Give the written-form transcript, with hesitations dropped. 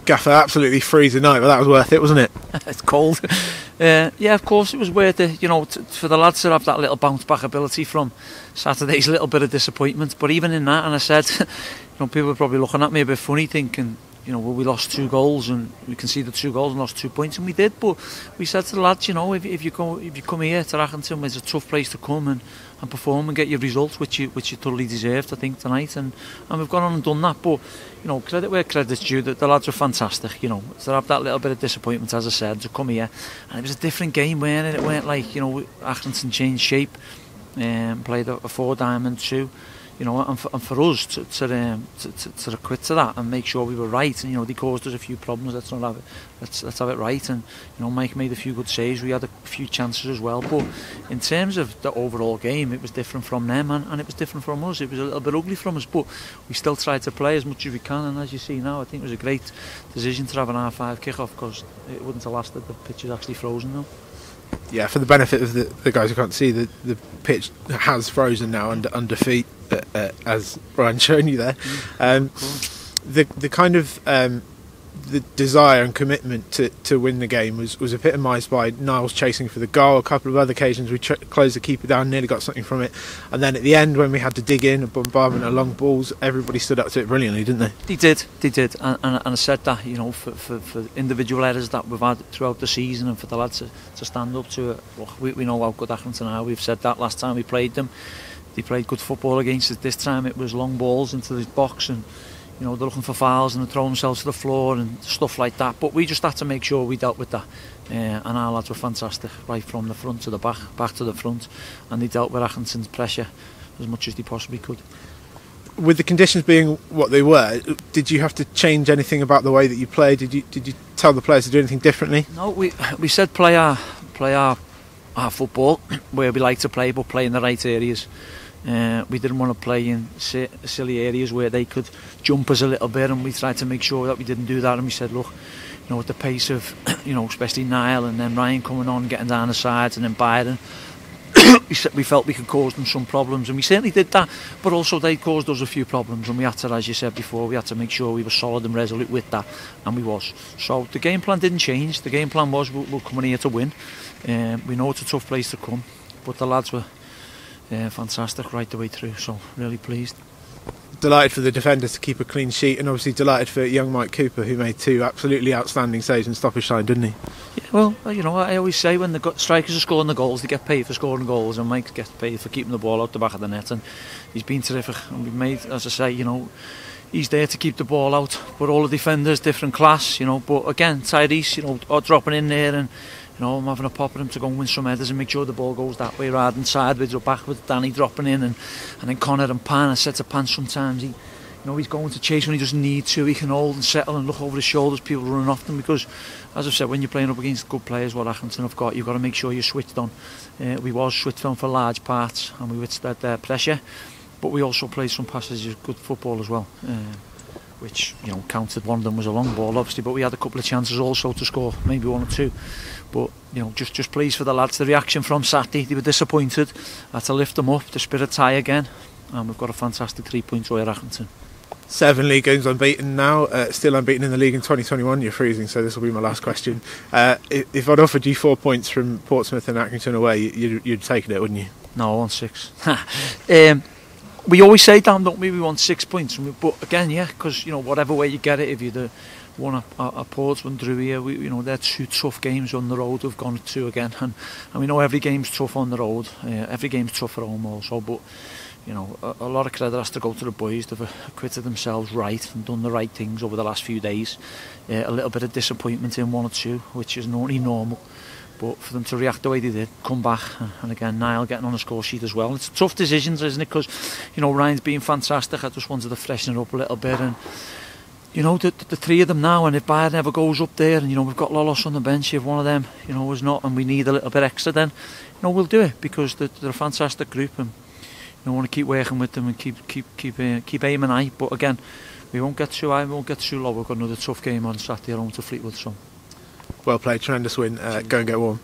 Gaffer, absolutely freezing night, but that was worth it, wasn't it? It's cold. Yeah, of course it was worth it. You know, for the lads to have that little bounce back ability from Saturday's little bit of disappointment. But even in that, and I said, you know, people were probably looking at me a bit funny, thinking, you know, well, we lost 2 goals and we conceded 2 goals and lost 2 points, and we did. But we said to the lads, you know, if you come here to Accrington, it's a tough place to come and perform and get your results, which you thoroughly deserved, I think, tonight. And we've gone on and done that. But you know, credit where credit's due. The lads were fantastic. You know, to have that little bit of disappointment, as I said, to come here, and it was a different game, weren't it? It weren't like, you know, Accrington changed shape and played a 4-diamond 2. You know, and for us to quit to that and make sure we were right, and you know, they caused us a few problems. Let's have it right. And you know, Mike made a few good saves. We had a few chances as well. But in terms of the overall game, it was different from them, and it was different from us. It was a little bit ugly from us, but we still tried to play as much as we can. And as you see now, I think it was a great decision to have an R5 kick-off, because it wouldn't have lasted. The pitch is actually frozen now. Yeah, for the benefit of the guys who can't see, the pitch has frozen now under feet, as Brian's shown you there. The kind of the desire and commitment to win the game was epitomised by Niles chasing for the goal. A couple of other occasions we closed the keeper down, nearly got something from it, and then at the end when we had to dig in, a bombardment of long balls, everybody stood up to it brilliantly, didn't they? They did, and I said that, you know, for individual errors that we've had throughout the season, and for the lads to stand up to it. Look, we know how good Accrington are. We've said that last time we played them. They played good football against us. This time it was long balls into the box, and you know, they're looking for fouls and they throw themselves to the floor and stuff like that. But we just had to make sure we dealt with that. And our lads were fantastic, right from the front to the back to the front. And they dealt with Accrington's pressure as much as they possibly could. With the conditions being what they were, did you have to change anything about the way that you played? Did you tell the players to do anything differently? No, we said play our football where we like to play, but play in the right areas. We didn't want to play in silly areas where they could jump us a little bit, and we tried to make sure that we didn't do that. And we said, look, you know, at the pace of, you know, especially Niall and then Ryan coming on, getting down the sides, and then Byron, we felt we could cause them some problems, and we certainly did that. But also they caused us a few problems, and we had to, as you said before, we had to make sure we were solid and resolute with that, and we was. So the game plan didn't change. The game plan was we'll come in here to win. We know it's a tough place to come, but the lads were fantastic right the way through, so really pleased. Delighted for the defenders to keep a clean sheet, and obviously delighted for young Mike Cooper, who made 2 absolutely outstanding saves in stoppage time, didn't he? Yeah, well, you know, I always say when the strikers are scoring the goals, they get paid for scoring goals, and Mike gets paid for keeping the ball out the back of the net, and he's been terrific. And we've made, as I say, you know, he's there to keep the ball out, but all the defenders, different class, you know. But again, Tyrese, you know, are dropping in there, and you know, I'm having a pop at him to go and win some headers and make sure the ball goes that way rather than sideways or backwards. Danny dropping in, and then Connor and Pan. I said to Pan sometimes, he's going to chase when he doesn't need to. He can hold and settle and look over his shoulders, people running off them, because, as I've said, when you're playing up against good players, what Accrington have got, you've got to make sure you're switched on. We was switched on for large parts, and we withstood their pressure, but we also played some passages of good football as well. Which, you know, counted. One of them was a long ball, obviously, but we had a couple of chances also to score, maybe 1 or 2. But, you know, just pleased for the lads. The reaction from Saturday, they were disappointed. I had to lift them up, the spirit high again, and we've got a fantastic 3-point draw at Accrington. 7 league games unbeaten now, still unbeaten in the league in 2021. You're freezing, so this will be my last question. If I'd offered you 4 points from Portsmouth and Accrington away, you'd taken it, wouldn't you? No, I want 6. We always say, Dan, don't we? We want 6 points, but again, yeah, because you know, whatever way you get it, if you're the one at Portsmouth drew here, you know, they're 2 tough games on the road. We've gone 2 again, and we know every game's tough on the road. Every game's tough at home also, but you know, a lot of credit has to go to the boys. They've acquitted themselves right and done the right things over the last few days. A little bit of disappointment in 1 or 2, which is only normal. But for them to react the way they did, come back, and again, Niall getting on the score sheet as well. It's tough decisions, isn't it? Because, you know, Ryan's been fantastic. I just wanted to freshen it up a little bit. And, you know, the 3 of them now, and if Bayern ever goes up there, and, you know, we've got Lolos on the bench, if one of them, you know, is not, and we need a little bit extra, then, you know, we'll do it, because they're a fantastic group, and, you know, I want to keep working with them and keep aiming high. But again, we won't get too high, we won't get too low. We've got another tough game on Saturday at home to Fleetwood, so. Well played, tremendous win. Go and get warm.